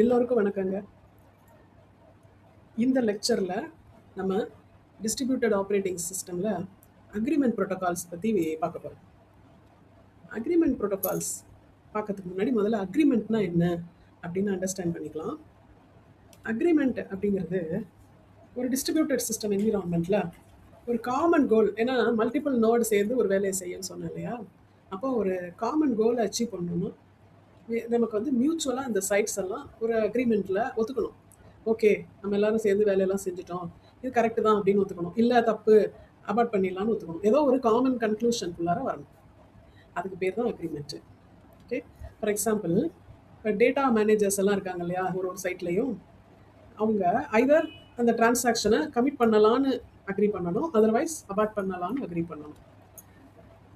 எல்லோருக்கும் வணக்கங்க. இந்த லெக்சர்ல நம்ம டிஸ்ட்ரிபியூட்டட் ஆப்ரேட்டிங் சிஸ்டம்ல அக்ரிமெண்ட் ப்ரோட்டோகால்ஸ் பத்தி பார்க்க போறோம். அக்ரிமெண்ட் ப்ரோட்டோகால்ஸ் பார்க்கறதுக்கு முன்னாடி முதல்ல அக்ரிமெண்ட்னா என்ன அப்படின்னு அண்டர்ஸ்டாண்ட் பண்ணிக்கலாம். அக்ரிமெண்ட் அப்படிங்கிறது ஒரு டிஸ்ட்ரிபியூட்டட் சிஸ்டம் என்விரான்மெண்ட்ல ஒரு காமன் கோல், ஏன்னா மல்டிபிள் நோடு சேர்ந்து ஒரு வேலையை செய்யணும்னு சொன்னேன் இல்லையா? அப்போ ஒரு காமன் கோலை அச்சீவ் பண்ணணும்னா நமக்கு வந்து மியூச்சுவலாக இந்த சைட்ஸ் எல்லாம் ஒரு அக்ரிமெண்ட்டில் ஒத்துக்கணும். ஓகே, நம்ம எல்லாரும் சேர்ந்து வேலையெல்லாம் செஞ்சுட்டோம், இது கரெக்டு தான் அப்படின்னு ஒத்துக்கணும். இல்லை தப்பு, அபார்ட் பண்ணிடலான்னு ஒத்துக்கணும். ஏதோ ஒரு காமன் கன்க்ளூஷனுக்குள்ளார வரணும். அதுக்கு பேர் தான் அக்ரிமெண்ட்டு. ஓகே, ஃபார் எக்ஸாம்பிள் இப்போ டேட்டா மேனேஜர்ஸ் எல்லாம் இருக்காங்க இல்லையா, ஒரு சைட்லேயும் அவங்க ஐதர் அந்த டிரான்சாக்ஷனை கமிட் பண்ணலான்னு அக்ரி பண்ணணும், அதர்வைஸ் அபார்ட் பண்ணலான்னு அக்ரி பண்ணணும்.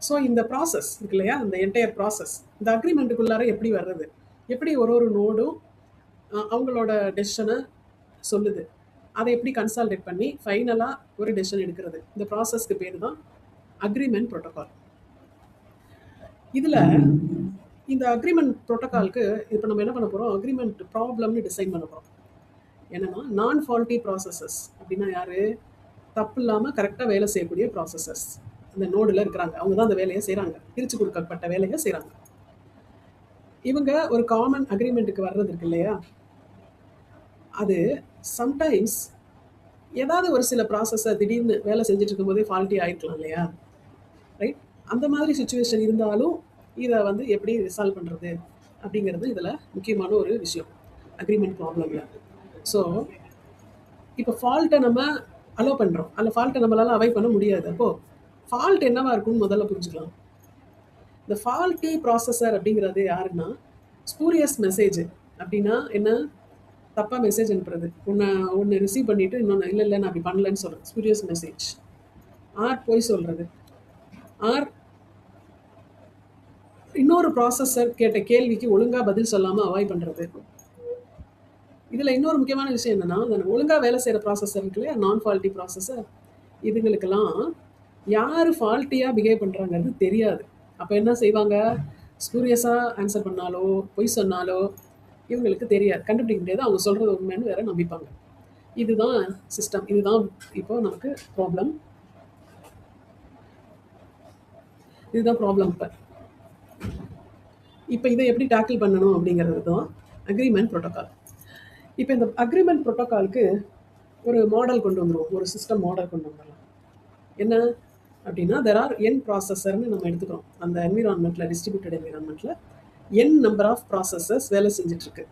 ஸோ இந்த ப்ராசஸ் இருக்கு இல்லையா, இந்த என்டையர் ப்ராசஸ் இந்த அக்ரிமெண்ட்டுக்குள்ளார எப்படி வர்றது, எப்படி ஒரு நோடும் அவங்களோட டெசிஷனை சொல்லுது, அதை எப்படி கன்சால்டேட் பண்ணி ஃபைனலாக ஒரு டெசிஷன் எடுக்கிறது, இந்த ப்ராசஸ்க்கு பேர் தான் அக்ரிமெண்ட் ப்ரோட்டோகால். இதில் இந்த அக்ரிமெண்ட் ப்ரோட்டோகாலுக்கு இப்போ நம்ம என்ன பண்ண போகிறோம், அக்ரிமெண்ட் ப்ராப்ளம்னு டிசைன் பண்ண போகிறோம். என்னன்னா நான் ஃபால்ட்டி ப்ராசஸஸ் அப்படின்னா யார், தப்பு இல்லாமல் கரெக்டாக வேலை செய்யக்கூடிய ப்ராசஸர்ஸ் இந்த நோடில் இருக்கிறாங்க. அவங்க தான் அந்த வேலையை செய்கிறாங்க, பிரித்து கொடுக்கப்பட்ட வேலையை செய்கிறாங்க. இவங்க ஒரு காமன் அக்ரிமெண்ட்டுக்கு வர்றது இருக்கு இல்லையா, அது சம்டைம்ஸ் ஏதாவது ஒரு சில ப்ராசஸை திடீர்னு வேலை செஞ்சுட்டு இருக்கும்போதே ஃபால்ட்டி ஆகிருக்கலாம் இல்லையா, ரைட்? அந்த மாதிரி சுச்சுவேஷன் இருந்தாலும் இதை வந்து எப்படி ரிசால்வ் பண்ணுறது அப்படிங்கிறது இதில் முக்கியமான ஒரு விஷயம் அக்ரிமெண்ட் ப்ராப்ளமில். ஸோ இப்போ ஃபால்ட்டை நம்ம அலோவ் பண்ணுறோம், அந்த ஃபால்ட்டை நம்மளால் அவாய்ட் பண்ண முடியாது. அப்போது ஃபால்ட் என்னவா இருக்கும்னு முதல்ல புரிஞ்சுக்கலாம். இந்த ஃபால்ட்டி ப்ராசஸர் அப்படிங்கிறது யாருன்னா, ஸ்பூரியஸ் மெசேஜ் அப்படின்னா என்ன, தப்பாக மெசேஜ் அனுப்புறது, ஒன்று ரிசீவ் பண்ணிவிட்டு இன்னொன்று இல்லை நான் அப்படி பண்ணலன்னு சொல்கிறது ஸ்பூரியஸ் மெசேஜ். ஆர் போய் சொல்கிறது, ஆர் இன்னொரு ப்ராசஸர் கேட்ட கேள்விக்கு ஒழுங்காக பதில் சொல்லாமல் அவாய்ட் பண்ணுறது. இதில் இன்னொரு முக்கியமான விஷயம் என்னென்னா, அந்த ஒழுங்காக வேலை செய்கிற ப்ராசஸர் இருக்குல்லையா, நான் ஃபால்ட்டி ப்ராசஸர், இதுங்களுக்கெல்லாம் யார் ஃபால்ட்டியாக பிஹேவ் பண்ணுறாங்கிறது தெரியாது. அப்போ என்ன செய்வாங்க, ஸ்பூரியஸாக ஆன்சர் பண்ணாலோ பொய் சொன்னாலோ இவங்களுக்கு தெரியாது, கண்டுபிடிக்க முடியாது, அவங்க சொல்கிறது உண்மைன்னு வேற நம்பிப்பாங்க. இதுதான் சிஸ்டம், இதுதான் இப்போ நமக்கு ப்ராப்ளம், இதுதான் ப்ராப்ளம். இப்போ இதை எப்படி டேக்கிள் பண்ணணும் அப்படிங்கிறது தான் அக்ரிமெண்ட் ப்ரோட்டோகால். இப்போ இந்த அக்ரிமெண்ட் ப்ரோட்டோகாலுக்கு ஒரு மாடல் கொண்டு வந்துடுவோம், ஒரு சிஸ்டம் மாடல் கொண்டு வந்துடலாம். என்ன அப்படின்னா, தெர் ஆர் என் ப்ராசஸர்னு நம்ம எடுத்துக்கிறோம். அந்த என்விரான்மெண்ட்டில், டிஸ்ட்ரிபியூட்டட் என்விரான்மெண்ட்டில் என் நம்பர் ஆஃப் ப்ராசஸர்ஸ் வேலை செஞ்சிட்ருக்கு.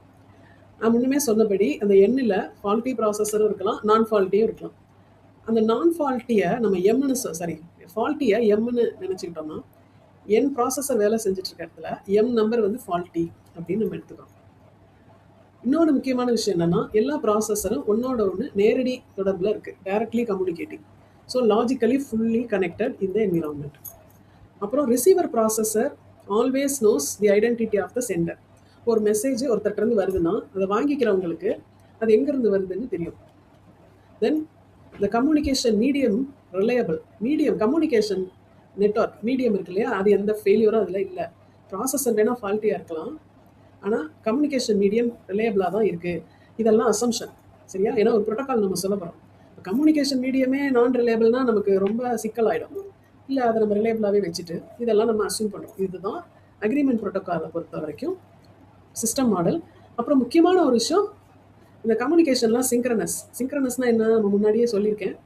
நான் முன்னுமே சொன்னபடி அந்த எண்ணில் ஃபால்ட்டி ப்ராசஸரும் இருக்கலாம், நான் ஃபால்ட்டியும் இருக்கலாம். அந்த நான் ஃபால்ட்டியை நம்ம எம்னு ஃபால்ட்டியை எம்னு நினச்சிக்கிட்டோம்னா, என் ப்ராசஸர் வேலை செஞ்சிட்ருக்க இடத்துல எம் நம்பர் வந்து ஃபால்ட்டி அப்படின்னு நம்ம எடுத்துக்கிறோம். இன்னொரு முக்கியமான விஷயம் என்னென்னா, எல்லா ப்ராசஸரும் ஒன்னோட ஒன்று நேரடி தொடர்பில் இருக்குது, directly communicating. So logically fully connected இந்த என்விரான்மெண்ட். அப்புறம் receiver processor always knows the identity of the center. ஒரு மெசேஜ் ஒருத்தர்கிட்டருந்து வருதுன்னா அதை வாங்கிக்கிறவங்களுக்கு அது எங்கேருந்து வருதுன்னு தெரியும். Then the communication medium reliable, medium communication network medium இருக்கு இல்லையா, அது எந்த ஃபெயிலியரும் அதில் இல்லை. ப்ராசஸர் வேணால் ஃபால்ட்டியாக இருக்கலாம், ஆனால் கம்யூனிகேஷன் மீடியம் ரிலையபிளாக தான் இருக்குது. இதெல்லாம் அசம்ஷன், சரியா? ஏன்னா ஒரு ப்ரோட்டோகால் நம்ம சொல்ல போகிறோம். கம்யூனிகேஷன் மீடியமே நான் ரிலையபிள்னால் நமக்கு ரொம்ப சிக்கலாயிடும். இல்லை, அதை நம்ம ரிலையபிளாகவே வச்சுட்டு இதெல்லாம் நம்ம அஸ்யூம் பண்ணுறோம். இதுதான் அக்ரிமெண்ட் ப்ரோட்டோகாலை பொறுத்த வரைக்கும் சிஸ்டம் மாடல். அப்புறம் முக்கியமான ஒரு விஷயம், இந்த கம்யூனிகேஷன்லாம் சிங்க்ரனஸ்னால் என்ன, நம்ம முன்னாடியே சொல்லியிருக்கேன்.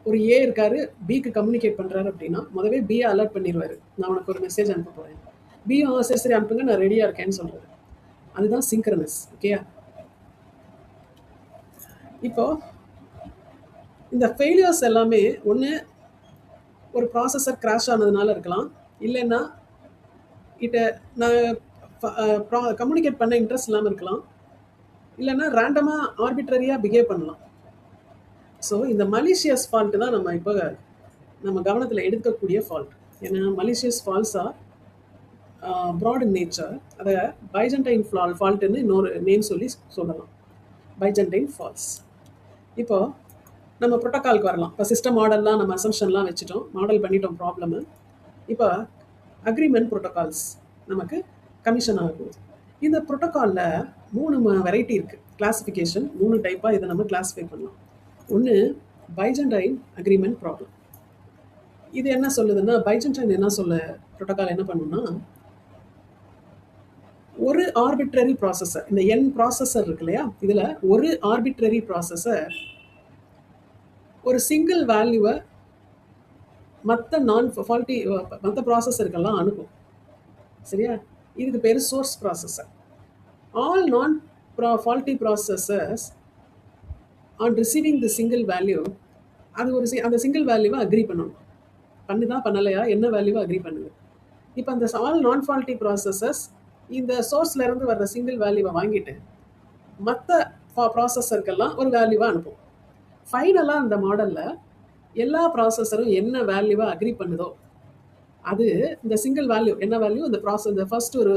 ஒரு ஏ இருக்காரு, பிக்கு கம்யூனிகேட் பண்ணுறாரு அப்படின்னா முதவே பியை அலர்ட் பண்ணிடுவார், நான் உனக்கு ஒரு மெசேஜ் அனுப்ப போகிறேன், பியும் சரி அனுப்புங்க நான் ரெடியாக இருக்கேன்னு சொல்கிறது. அதுதான் சிங்க்ரனஸ். ஓகேயா? இப்போது இந்த ஃபெயிலியர்ஸ் எல்லாமே ஒன்று ஒரு ப்ராசஸர் கிராஷ் ஆனதுனால இருக்கலாம், இல்லைன்னா நான் கம்யூனிகேட் பண்ண இன்ட்ரெஸ்ட் இல்லாமல் இருக்கலாம், இல்லைன்னா ரேண்டமாக ஆர்பிட்ரரியாக பிஹேவ் பண்ணலாம். ஸோ இந்த மலிஷியஸ் ஃபால்ட்டு தான் நம்ம இப்போ நம்ம கவனத்தில் எடுக்கக்கூடிய ஃபால்ட். ஏன்னா malicious faults R brought in nature. அதை பைஜென்டைன் ஃபால்ட்டுன்னு இன்னொரு நேம் சொல்லலாம், பைஜென்டைன் ஃபால்ட்ஸ். இப்போது நம்ம ப்ரோட்டோகாலுக்கு வரலாம். இப்போ சிஸ்டம் மாடல்லாம் நம்ம அசம்ஷன்லாம் வச்சுட்டோம், மாடல் பண்ணிட்டோம் ப்ராப்ளமு. இப்போ அக்ரிமெண்ட் ப்ரோட்டோகால்ஸ் நமக்கு கமிஷன் ஆகும். இந்த ப்ரோட்டோகாலில் 3 வெரைட்டி இருக்குது, கிளாஸிஃபிகேஷன் 3 டைப்பாக இதை நம்ம கிளாஸிஃபை பண்ணலாம். ஒன்று பைஜென்டைன் அக்ரிமெண்ட் ப்ராப்ளம். இது என்ன சொல்லுதுன்னா, பைஜென்டைன் என்ன சொல்ல ப்ரோட்டோகால் என்ன பண்ணுன்னா, ஒரு ஆர்பிட்ரரி ப்ராசஸர், இந்த n ப்ராசஸர் இருக்கு இல்லையா, இதில் ஒரு ஆர்பிட்ரரி ப்ராசஸர் ஒரு சிங்கிள் வேல்யூவை மற்ற மற்ற ப்ராசஸருக்கெல்லாம் அனுப்பும். சரியா? இதுக்கு பேர் source processor. All non faulty processors on receiving the single value, அது அந்த சிங்கிள் வேல்யூவை அக்ரி பண்ணணும். பண்ணுதா பண்ணலையா, என்ன வேல்யூவை அக்ரி பண்ணுது. இப்போ அந்த ஆல் நான் ஃபால்ட்டி ப்ராசஸர்ஸ் இந்த சோர்ஸ்லேருந்து வர்ற சிங்கிள் வேல்யூவை வாங்கிட்டு மற்ற ப்ராசஸருக்கெல்லாம் ஒரு வேல்யூவை அனுப்பும். ஃபைனலாக அந்த மாடலில் எல்லா ப்ராசஸரும் என்ன வேல்யூவை அக்ரி பண்ணுதோ அது இந்த சிங்கிள் வேல்யூ, என்ன வேல்யூ இந்த ஃபர்ஸ்ட் ஒரு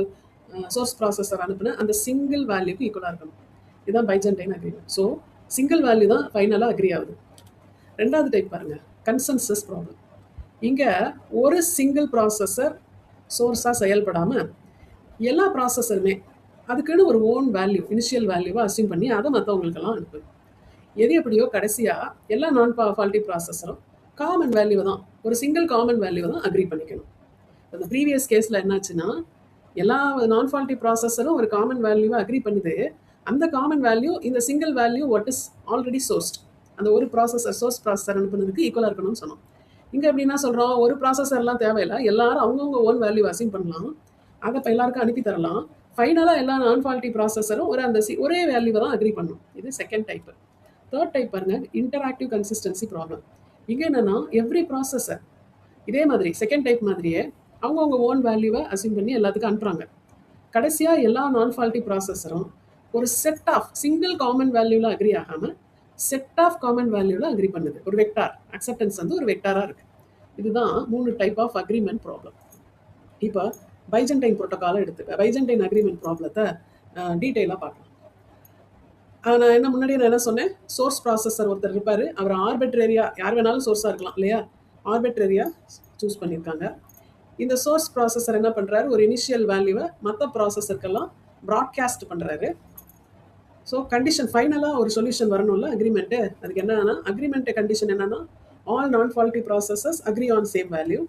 சோர்ஸ் ப்ராசஸர் அனுப்புன அந்த சிங்கிள் வேல்யூக்கு ஈக்குவலாக இருக்கணும். இதுதான் பைஜென்டைன் அக்ரிமெண்ட். ஸோ சிங்கிள் வேல்யூ தான் ஃபைனலாக அக்ரி ஆகுது. ரெண்டாவது டைப் பாருங்கள், கன்சென்சஸ் ப்ராப்ளம். இங்கே ஒரு சிங்கிள் ப்ராசஸர் சோர்ஸாக செயல்படாமல் எல்லா ப்ராசஸருமே அதுக்குன்னு ஒரு ஓன் வேல்யூ, இனிஷியல் வேல்யூவை அசியூம் பண்ணி அதை மற்றவங்களுக்கெல்லாம் அனுப்புது. எது எப்படியோ கடைசியாக எல்லா நான் ஃபால்ட்டி ப்ராசஸரும் காமன் வேல்யூவை தான், ஒரு சிங்கிள் காமன் வேல்யூவை தான் அக்ரி பண்ணிக்கணும். அந்த ப்ரீவியஸ் கேஸில் என்னாச்சுன்னா, எல்லா நான் ஃபால்ட்டி ப்ராசஸரும் ஒரு காமன் வேல்யூவை அக்ரி பண்ணுது. அந்த காமன் வேல்யூ இந்த single value what is already sourced, அந்த ஒரு ப்ராசஸர் சோர்ஸ் ப்ராசஸர் அனுப்புனதுக்கு ஈக்குவலாக இருக்கணும்னு சொன்னோம். இங்கே எப்படின்னா சொல்கிறோம், ஒரு ப்ராசஸர்லாம் தேவையில்லை, எல்லாரும் அவங்கவுங்க ஓன் வேல்யூ அசியூம் பண்ணலாம், அதை இப்போ எல்லாருக்கும் அனுப்பி தரலாம். ஃபைனலாக எல்லா நான் ஃபால்ட்டி ப்ராசஸரும் ஒரே வேல்யூவை தான் அக்ரி பண்ணும். இது செகண்ட் டைப்பு. தேர்ட் டைப் பாருங்க, இன்டராக்டிவ் கன்சிஸ்டன்சி ப்ராப்ளம். இங்கே என்னன்னா, எவ்ரி ப்ராசஸர் இதே மாதிரி செகண்ட் டைப் மாதிரியே அவங்கவுங்க ஓன் வேல்யூவை அசியூம் பண்ணி எல்லாத்துக்கும் அனுப்புகிறாங்க. கடைசியாக எல்லா நான் ஃபால்ட்டி ப்ராசஸரும் ஒரு செட் ஆஃப் சிங்கிள் காமன் வேல்யூவில் அக்ரி ஆகாமல் செட் ஆஃப் காமன் வேல்யூவில் அக்ரி பண்ணுது. ஒரு வெக்டார் அக்செப்டன்ஸ் வந்து ஒரு வெக்டாராக இருக்குது. இதுதான் 3 டைப் ஆஃப் அக்ரிமெண்ட் ப்ராப்ளம். இப்போ பைஜென்டைன் ப்ரோட்டோகாலை எடுத்துக்க, பைஜென்டைன் அக்ரிமெண்ட் ப்ராப்ளத்தை டீட்டெயிலாக பார்க்கலாம். நான் என்ன சொன்னேன், சோர்ஸ் ப்ராசஸர் ஒருத்தர் இருப்பார், அவர் ஆர்பிட்ரரியா யார் வேணாலும் சோர்ஸாக இருக்கலாம் இல்லையா, ஆர்பிட்ரரியா சூஸ் பண்ணியிருக்காங்க. இந்த சோர்ஸ் ப்ராசஸர் என்ன பண்ணுறாரு, ஒரு இனிஷியல் வேல்யூவை மற்ற ப்ராசஸருக்கெல்லாம் ப்ராட்காஸ்ட் பண்ணுறாரு. ஸோ கண்டிஷன் ஃபைனலாக ஒரு சொல்யூஷன் வரணும்ல அக்ரிமெண்ட்டு, அதுக்கு என்னன்னா அக்ரிமெண்ட் கண்டிஷன் என்னன்னா, all non faulty processes agri on same value.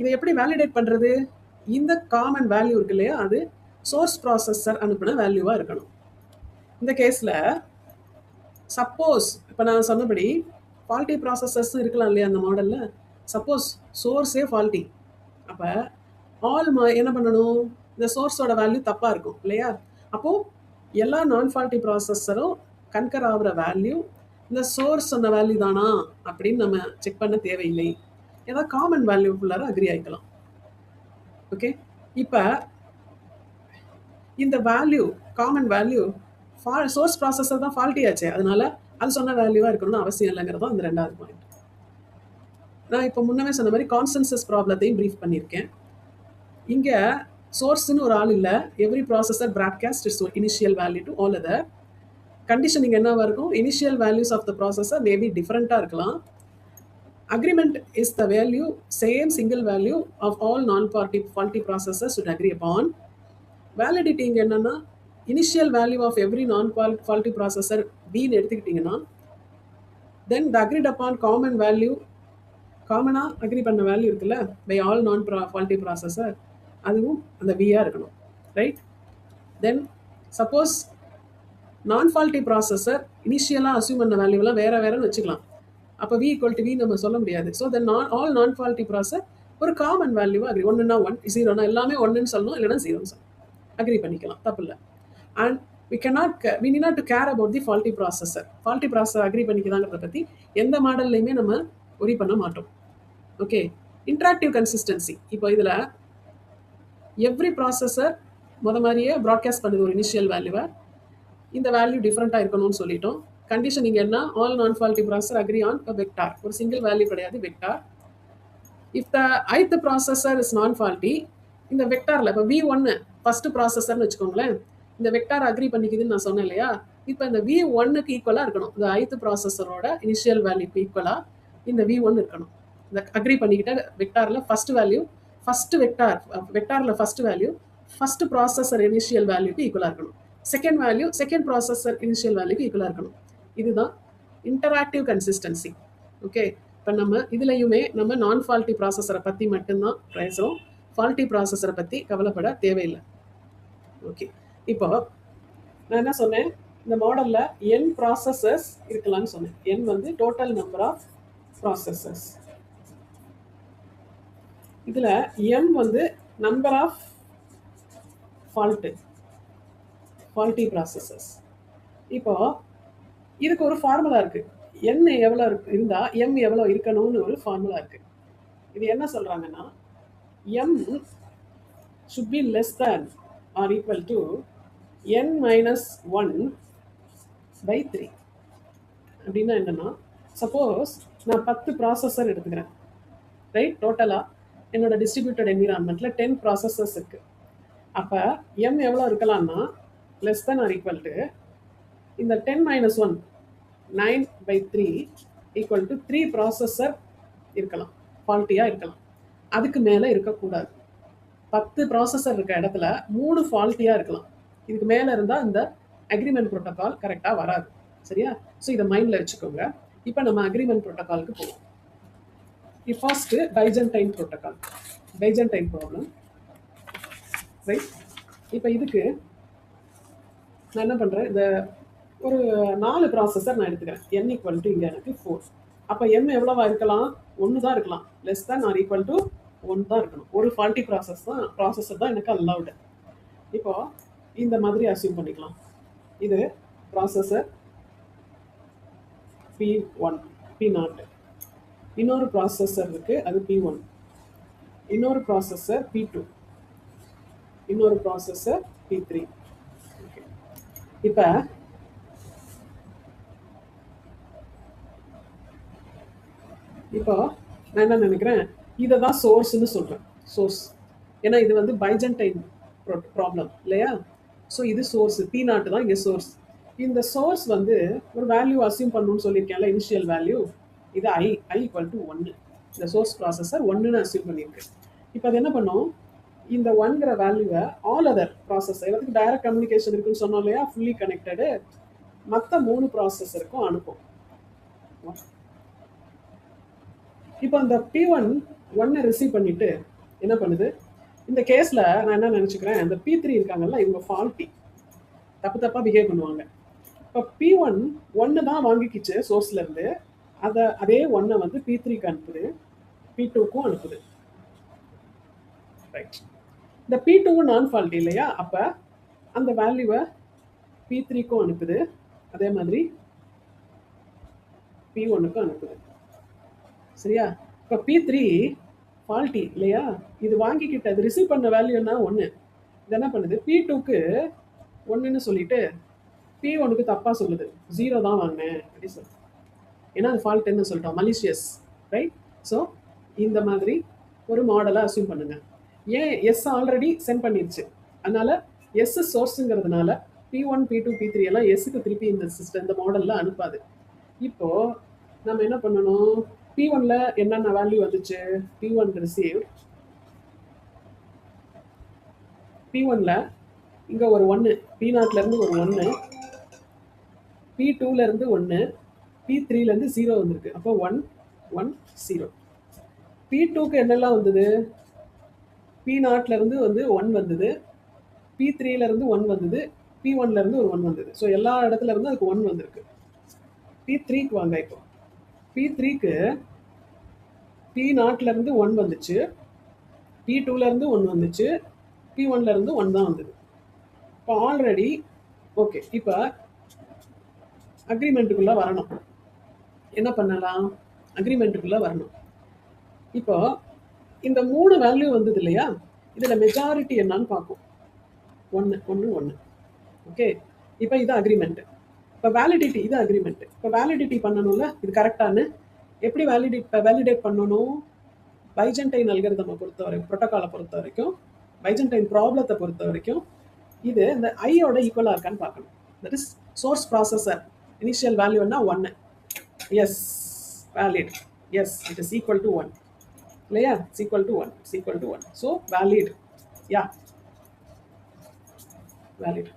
இதை எப்படி வேலிடேட் பண்ணுறது, இந்த காமன் வேல்யூ இருக்கு இல்லையா, அது சோர்ஸ் ப்ராசஸர் அனுப்பின வேல்யூவாக இருக்கணும். இந்த கேஸில் சப்போஸ் இப்போ நான் சொன்னபடி ஃபால்ட்டி ப்ராசஸர்ஸும் இருக்கலாம் இல்லையா அந்த மாடலில், சப்போஸ் சோர்ஸே ஃபால்ட்டி, அப்போ என்ன பண்ணணும், இந்த சோர்ஸோட வேல்யூ தப்பாக இருக்கும் இல்லையா, அப்போது எல்லா நான் ஃபால்ட்டி ப்ராசஸரும் கன்கர் ஆகிற வேல்யூ இந்த சோர்ஸ் சொன்ன வேல்யூ தானா அப்படின்னு நம்ம செக் பண்ண தேவையில்லை, ஏதாவது காமன் வேல்யூக்குள்ளார அக்ரி ஆகிக்கலாம். ஓகே, இப்போ இந்த value common value source processor தான் ஃபால்ட்டி ஆச்சு, அதனால அது சொன்ன வேல்யூவாக இருக்கணும்னு அவசியம் இல்லைங்கிறதும் அந்த ரெண்டாவது பாயிண்ட். நான் இப்போ முன்னமே சொன்ன மாதிரி கான்சென்சஸ் ப்ராப்ளத்தையும் ப்ரீஃப் பண்ணியிருக்கேன். இங்கே சோர்ஸ்னு ஒரு ஆள் இல்லை, every processor broadcast its initial value to all other. Condition இங்கே என்னவாக இருக்கும், initial values of the processor maybe டிஃப்ரெண்ட்டாக இருக்கலாம். Agreement is the value same single value of all non faulty processors should agree upon. Validity இங்கே என்னென்னா, initial value of every non faulty processor பின்னு எடுத்துக்கிட்டிங்கன்னா, then the agreed upon common value, காமனாக agree பண்ண value இருக்குல்ல by all non faulty processor, அதுவும் அந்த வியாக இருக்கணும், ரைட். தென் சப்போஸ் நான் ஃபால்ட்டி ப்ராசஸர் இனிஷியலாக அசியூம் பண்ண வேல்யூலாம் வேறுன்னு வச்சுக்கலாம், அப்போ வி ஈக்குவல் டு வி நம்ம சொல்ல முடியாது. So then all non faulty processor ஒரு காமன் வேல்யூவாக அக்ரி, 1னா 1, 0னா எல்லாமே 1ன்னு சொல்லணும், இல்லைனா 0ன்னு சொல்லணும், அக்ரி பண்ணிக்கலாம், தப்பு இல்லை. And we need not to care about the faulty processor. Faulty processor agree பண்ணிக்கலாங்கிறத பற்றி எந்த மாடல்லையுமே நம்ம ஒரி பண்ண மாட்டோம். Okay, interactive consistency. இப்போ இதில் எவ்ரி ப்ராசஸர் மாதிரியே ப்ராட்காஸ்ட் பண்ணுது ஒரு இனிஷியல் வேல்யூவை, இந்த வேல்யூ டிஃப்ரெண்ட்டாக இருக்கணும்னு சொல்லிட்டோம். கண்டிஷன் இங்கே என்ன, all non faulty processor agri on a vector, ஒரு சிங்கிள் வேல்யூ கிடையாது, vector. If the ith processor is நான் ஃபால்ட்டி, இந்த வெக்டாரில் இப்போ V1 ஃபஸ்ட்டு ப்ராசஸர்னு வச்சுக்கோங்களேன், இந்த வெக்டார் அக்ரி பண்ணிக்குதுன்னு நான் சொன்னேன் இல்லையா, இப்போ இந்த V1க்கு ஈக்குவலாக இருக்கணும், இந்த ith ப்ராசஸரோட இனிஷியல் வேல்யூக்கு ஈக்குவலாக இந்த V1 இருக்கணும். இந்த அக்ரி பண்ணிக்கிட்ட வெக்டாரில் ஃபஸ்ட் வேல்யூ ஃபர்ஸ்ட் வெக்டாரில் first value first processor initial வேல்யூக்கு ஈக்குவலாக இருக்கணும், second value second processor initial வேல்யூக்கு ஈக்குவலாக இருக்கணும். இதுதான் இன்டராக்டிவ் கன்சிஸ்டன்சி. ஓகே, இப்போ நம்ம இதுலையுமே நம்ம நான் ஃபால்ட்டி ப்ராசஸரை பற்றி மட்டும்தான் பேசுகிறோம், ஃபால்ட்டி ப்ராசஸரை பற்றி கவலைப்பட தேவையில்லை. ஓகே, இப்போ நான் என்ன சொன்னேன், இந்த மாடலில் n ப்ராசஸர்ஸ் இருக்கலாம்னு சொன்னேன். n வந்து டோட்டல் நம்பர் ஆஃப் ப்ராசஸர்ஸ். இதில் m வந்து நம்பர் ஆஃப் ஃபால்ட்டி ப்ராசஸர்ஸ். இப்போ இதுக்கு ஒரு ஃபார்முலா இருக்குது, n எவ்வளோ இருந்தால் m எவ்வளோ இருக்கணும்னு ஒரு ஃபார்முலா இருக்குது. இது என்ன சொல்கிறாங்கன்னா, m should be less than or equal to n minus 1 by 3. அப்படின்னா என்னன்னா, சப்போஸ் நான் 10 ப்ராசஸர் எடுத்துக்கிறேன், ரைட்? டோட்டலாக என்னோட டிஸ்ட்ரிபியூட்டட் என்விரான்மெண்ட்டில் 10 ப்ராசஸர்ஸ் இருக்குது. அப்போ m எவ்வளோ இருக்கலாம்னா less than or equal to இந்த 10 minus 1 9/3 ஈக்குவல் டு 3 ப்ராசஸர் இருக்கலாம், ஃபால்ட்டியாக இருக்கலாம். அதுக்கு மேலே இருக்கக்கூடாது. 10 ப்ராசஸர் இருக்க இடத்துல 3 ஃபால்ட்டியாக இருக்கலாம். இதுக்கு மேலே இருந்தால் இந்த அக்ரிமெண்ட் ப்ரோட்டோகால் கரெக்டாக வராது. சரியா? ஸோ இதை மைண்டில் வச்சுக்கோங்க. இப்போ நம்ம அக்ரிமெண்ட் ப்ரோட்டோகாலுக்கு போவோம். First Byzantine protocol, Byzantine problem, right? இப்போ இதுக்கு நான் என்ன பண்ணுறேன், இந்த ஒரு 4 ப்ராசஸர் நான் எடுத்துக்கிறேன். n ஈக்குவல் டு இங்கே எனக்கு 4. அப்போ m எவ்வளோவா இருக்கலாம்? 1 தான் இருக்கலாம், less than or equal to 1 தான் இருக்கணும். ஒரு ஃபால்ட்டி ப்ராசஸர் தான் எனக்கு அலவுடு. இப்போ இந்த மாதிரி அசியூம் பண்ணிக்கலாம். இது ப்ராசஸர் P1 P0, இன்னொரு ப்ராசஸர் இருக்குது அது P1, இன்னொரு ப்ராசஸர் P2, இன்னொரு ப்ராசஸர் P3. ஓகே, இப்போ நான் என்ன நினைக்கிறேன், இதை தான் சோர்ஸ்ன்னு சொல்கிறேன். சோர்ஸ், ஏன்னா இது வந்து பைஜென்டைன் ப்ராப்ளம் இல்லையா? ஸோ இது சோர்ஸ், P0 தான் இங்கே சோர்ஸ். இந்த சோர்ஸ் வந்து ஒரு வேல்யூ அசியூம் பண்ணணும்னு சொல்லியிருக்கேன்ல, இனிஷியல் வேல்யூ. இது i ஈக்குவல் டு 1. இந்த சோர்ஸ் ப்ராசஸர் 1ன்னு அசியூம் பண்ணியிருக்கு. இப்போ அது என்ன பண்ணும், இந்த 1ங்கிற வேல்யூவை ஆல் அதர் ப்ராசஸர், எல்லாத்துக்கும் டைரக்ட் கம்யூனிகேஷன் இருக்குன்னு சொன்னோம் இல்லையா, ஃபுல்லி கனெக்டடு, மற்ற 3 ப்ராசஸருக்கும் அனுப்பும். இப்போ அந்த P1 1 ரிசீவ் பண்ணிட்டு என்ன பண்ணுது, இந்த கேஸில் நான் என்ன நினச்சிக்கிறேன், இந்த P3 இருக்காங்கல்ல, இவங்க ஃபால்ட்டி, தப்பாக பிஹேவ் பண்ணுவாங்க. இப்போ P1 1 தான் வாங்கிக்கிச்சு சோர்ஸ்லேருந்து, அதே 1 வந்து P3க்கு அனுப்புது, P2க்கும் அனுப்புது, ரைட்? இந்த P2 நான் ஃபால்ட்டி இல்லையா, அப்போ அந்த வேல்யூவை P3க்கும் அனுப்புது, அதே மாதிரி P1க்கும் அனுப்புது. சரியா? இப்போ P3 ஃபால்ட்டி இல்லையா, இது வாங்கிக்கிட்ட, இது ரிசீவ் பண்ண வேல்யூன்னா 1. இது என்ன பண்ணுது, P2க்கு 1ன்னு சொல்லிட்டு P1க்கு தப்பாக சொல்லுது, 0 தான் வாங்கினேன் அப்படி சொல்லு. ஏன்னா அது ஃபால்ட்டுன்னு சொல்லிட்டோம், மலிஷியஸ், ரைட்? ஸோ இந்த மாதிரி ஒரு மாடலை அசியூம் பண்ணுங்க. ஏன் எஸ் ஆல்ரெடி சென்ட் பண்ணிடுச்சு, அதனால எஸ் சோர்ஸுங்கிறதுனால P1 P2 P3 எல்லாம் எஸ்ஸுக்கு திருப்பி இந்த சிஸ்டம், இந்த மாடலில் அனுப்பாது. இப்போது நம்ம என்ன பண்ணணும், P1ல என்னென்ன வேல்யூ வந்துச்சு, P1 ரிசீவ்ட், P1ல இங்கே ஒரு 1, P0லேருந்து ஒரு 1, P2லேருந்து 1, P3லேருந்து 0 வந்திருக்கு. அப்போ 1 1 0. P2க்கு என்னெல்லாம் வந்தது, P0லேருந்து வந்து 1 வந்தது, P3லேருந்து 1 வந்தது, P1லேருந்து ஒரு 1 வந்தது. ஸோ எல்லா இடத்துல இருந்து அதுக்கு 1 வந்திருக்கு. P3க்கு வாங்க. இப்போ P3க்கு P0லேருந்து 1 வந்துச்சு, P2லேருந்து 1 வந்துச்சு, P1லேருந்து 1 தான் வந்தது. இப்போ ஆல்ரெடி ஓகே. இப்போ அக்ரிமெண்ட்டுக்குள்ளே வரணும். என்ன பண்ணலாம், அக்ரிமெண்ட்டுக்குள்ளே வரணும். இப்போ இந்த 3 வேல்யூ வந்தது இல்லையா, இதில் மெஜாரிட்டி என்னன்னு பார்க்கும். 1 1 1. ஓகே, இப்போ இது அக்ரிமெண்ட்டு. இப்போ வேலிடிட்டி, இது அக்ரிமெண்ட்டு. இப்போ வேலிடிட்டி பண்ணணும்ல, இது கரெக்டானு எப்படி வேலிடேட் பண்ணணும், பைஜென்டைன் அல்காரிதமை பொறுத்த வரைக்கும், ப்ரோட்டோகாலை பொறுத்த வரைக்கும், பைஜென்டைன் ப்ராப்ளத்தை பொறுத்த வரைக்கும், இது இந்த ஐயோட ஈக்குவலாக இருக்கான்னு பார்க்கணும். That is source processor initial வேல்யூன்னா 1, yes valid, yes it is equal to 1. இல்லையா? It's equal to 1, it's equal to 1. So valid. Yeah, valid.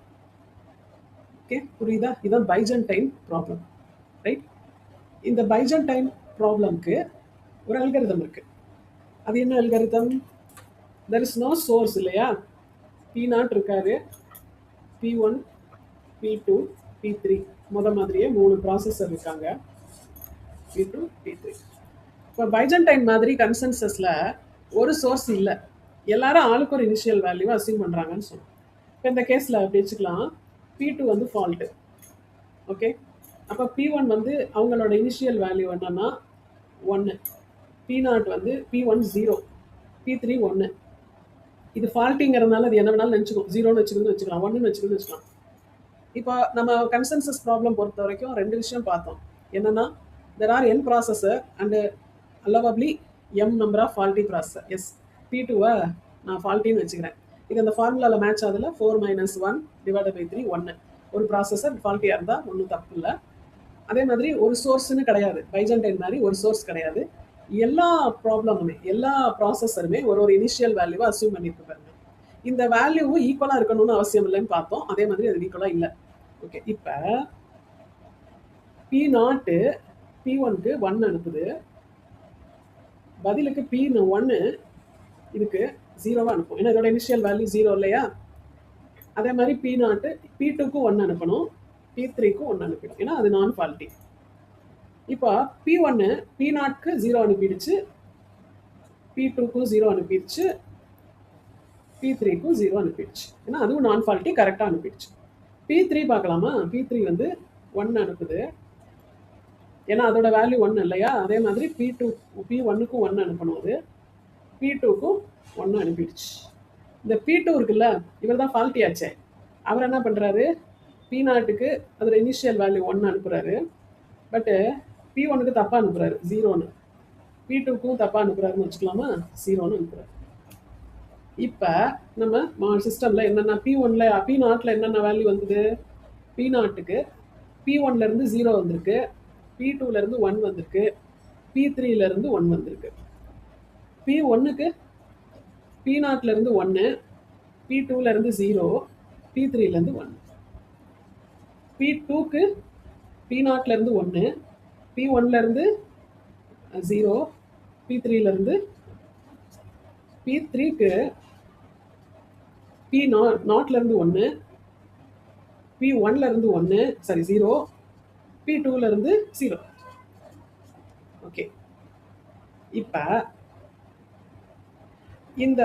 Okay, புரியுதா? இதுதான் பைஜென்டைன் ப்ராப்ளம், ரைட்? இந்த பைஜென்டைன் ப்ராப்ளம்க்கு ஒரு அல்காரிதம் இருக்கு. அது என்ன algorithm? There is no source இல்லையா? P0 இருக்காரு, P1, P2, P3 மாதிரியே 3 ப்ராசஸர் இருக்காங்க, P2, P3. இப்போ பைஜென்டைன் மாதிரி கன்சென்சஸில் ஒரு சோர்ஸ் இல்லை, எல்லாரும் ஆளுக்கு ஒரு இனிஷியல் வேல்யூவை அசியூம் பண்ணுறாங்கன்னு சொன்னோம். இப்போ இந்த கேஸில் அப்படி வச்சுக்கலாம், P2 வந்து ஃபால்ட்டு. ஓகே, அப்போ P1 வந்து அவங்களோட இனிஷியல் வேல்யூ என்னன்னா 1, P0 வந்து P1 0, P3 1. இது ஃபால்ட்டிங்கிறதுனால அது என்ன வேணாலும் நினச்சிக்கும், 0ன்னு வச்சுக்கலாம், 1ன்னு வச்சுக்கலாம். இப்போ நம்ம கன்சென்சஸ் ப்ராப்ளம் பொறுத்த வரைக்கும் 2 விஷயம் பார்த்தோம். என்னன்னா, there are n processor and allowably m number of faulty processor. Yes, P2-வை நான் ஃபால்ட்டின்னு வச்சுக்கிறேன். இது அந்த ஃபார்முலாவில் மேட்ச் ஆகுதுல, 4 - 1 / 3 1. ஒரு ப்ராசஸர் ஃபால்ட்டியாக இருந்தால் ஒன்றும் தப்பு இல்லை. அதே மாதிரி ஒரு சோர்ஸ்னு கிடையாது, பைஜென்டைன் மாதிரி ஒரு சோர்ஸ் கிடையாது. எல்லா ப்ராப்ளமுமே, எல்லா ப்ராசஸருமே ஒரு இனிஷியல் வேல்யூவை அசியூம் பண்ணிட்டு பாருங்க. இந்த வேல்யூவும் ஈக்குவலாக இருக்கணும்னு அவசியம் இல்லைன்னு பார்த்தோம். அதே மாதிரி அது ஈக்குவலாக இல்லை. ஓகே, இப்போ P0 P1க்கு 1 அனுப்புது, பதிலுக்கு P1 இதுக்கு 0வா அனுப்பும். ஏன்னா இதோட இனிஷியல் வேல்யூ 0 இல்லையா? அதே மாதிரி P0 P2க்கு 1 அனுப்பணும், P3க்கு 1 அனுப்பிடும், ஏன்னா அது நான் ஃபால்ட்டி. இப்போ P1 P0க்கு 0 அனுப்பிடுச்சு, P2க்கும் 0 அனுப்பிடுச்சு, P3க்கும் 0 அனுப்பிடுச்சு, ஏன்னா அதுவும் நான் ஃபால்ட்டி, கரெக்டாக அனுப்பிடுச்சு. P3 பார்க்கலாமா? P3 வந்து 1 அனுப்புது, ஏன்னா அதோட வேல்யூ 1 இல்லையா? அதே மாதிரி P1க்கும் 1 அனுப்பணும், அது P2க்கும் 1 அனுப்பிடுச்சு. இந்த P2 இருக்குல்ல, இவர் தான் ஃபால்ட்டி ஆச்சே. அவர் என்ன பண்ணுறாரு, P0க்கு அதோட இனிஷியல் வேல்யூ 1 அனுப்புகிறாரு, பட்டு P1க்கு தப்பாக அனுப்புகிறாரு, 0ன்னு. P2க்கும் தப்பாக அனுப்புகிறாருன்னு வச்சுக்கலாமா, 0ன்னு அனுப்புகிறாரு. இப்போ நம்ம சிஸ்டமில் என்னென்ன P0ல் என்னென்ன வேல்யூ வந்தது? P0க்கு P1லேருந்து 0 வந்திருக்கு, P2லேருந்து 1 வந்திருக்கு, P3லேருந்து 1 வந்திருக்கு. P1க்கு P0லேருந்து 1, P2லேருந்து 0, P3லேருந்து 1. P2க்கு P0லேருந்து 1, P1லேருந்து 0, P3லேருந்து. P3க்கு P0லேருந்து 1, P1லேருந்து 1, 0, P2லேருந்து 0. ஓகே, இப்போ இந்த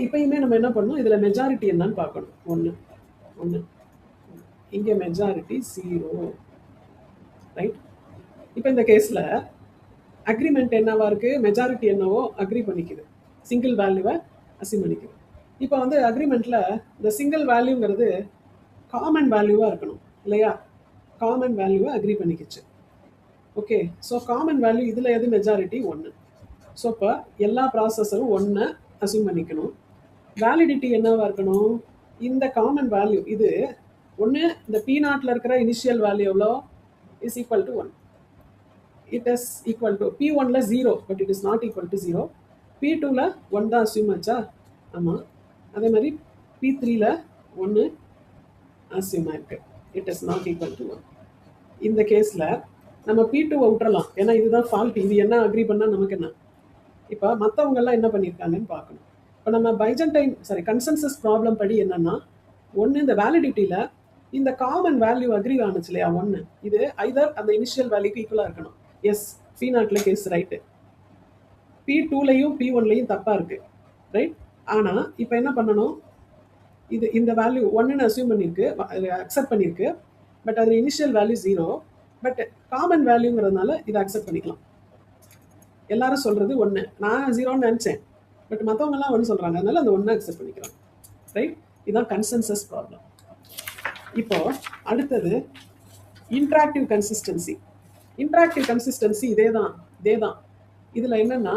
இப்பயுமே நம்ம என்ன பண்ணணும், இதில் மெஜாரிட்டி என்னன்னு பார்க்கணும். 1 இங்கே மெஜாரிட்டி 0, ரைட்? இப்போ இந்த கேஸில் அக்ரிமெண்ட் என்னவா இருக்குது? மெஜாரிட்டி என்னவோ அக்ரி பண்ணிக்குது, சிங்கிள் வேல்யூவை அசியூம் பண்ணிக்குது. இப்போ வந்து அக்ரிமெண்ட்டில் இந்த சிங்கிள் வேல்யூங்கிறது காமன் வேல்யூவாக இருக்கணும் இல்லையா? காமன் வேல்யூவை அக்ரி பண்ணிக்கிச்சு. ஓகே, ஸோ காமன் வேல்யூ இதில் எது? மெஜாரிட்டி 1. ஸோ இப்போ எல்லா ப்ராசஸரும் 1 அசியூம் பண்ணிக்கணும். வேலிடிட்டி என்னவாக இருக்கணும்? இந்த காமன் வேல்யூ இது 1, இந்த P0ல் இருக்கிற இனிஷியல் வேல்யூ எவ்வளோ? Is equal to 1. It is equal to P1ல் 0, but it is not equal to 0. P2ல் 1 தான் அசியூம் ஆச்சா? ஆமாம். அதே மாதிரி P3ல் 1 அசியூம் ஆயிருக்கு, it is not equal to 1. இந்த கேஸில் நம்ம P2வை விட்டுறலாம், ஏன்னா இதுதான் ஃபால்ட். இது என்ன அக்ரி பண்ணால் நமக்கு என்ன? இப்போ மற்றவங்கெல்லாம் என்ன பண்ணியிருக்காங்கன்னு பார்க்கணும். இப்போ நம்ம கன்சென்சஸ் ப்ராப்ளம் படி என்னன்னா, 1 இந்த வேலிடிட்டியில் இந்த காமன் வேல்யூ அக்ரி ஆனிச்சு இல்லையா, 1, இது ஐதர் அந்த இனிஷியல் வேல்யூக்கு ஈக்குவலாக இருக்கணும். எஸ், P0ல் கேஸ் ரைட்டு, P2லையும் P1லையும் தப்பாக இருக்குது, ரைட்? ஆனால் இப்போ என்ன பண்ணணும், இந்த வேல்யூ 1ன்னு அசியூம் பண்ணியிருக்கு, அக்செப்ட் பண்ணியிருக்கு, பட் அது இனிஷியல் வேல்யூ 0, பட் காமன் வேல்யூங்கிறதுனால இதை அக்செப்ட் பண்ணிக்கலாம். எல்லாரும் சொல்கிறது 1, நான் 0ன்னு நினச்சேன், பட் மற்றவங்கலாம் 1 சொல்கிறாங்க, அதனால அந்த 1 அக்செப்ட் பண்ணிக்கிறோம், ரைட்? இதுதான் கன்சென்சஸ் ப்ராப்ளம். இப்போ அடுத்தது இன்ட்ராக்டிவ் கன்சிஸ்டன்சி. இன்ட்ராக்டிவ் கன்சிஸ்டன்சி இதே தான். இதில் என்னென்னா,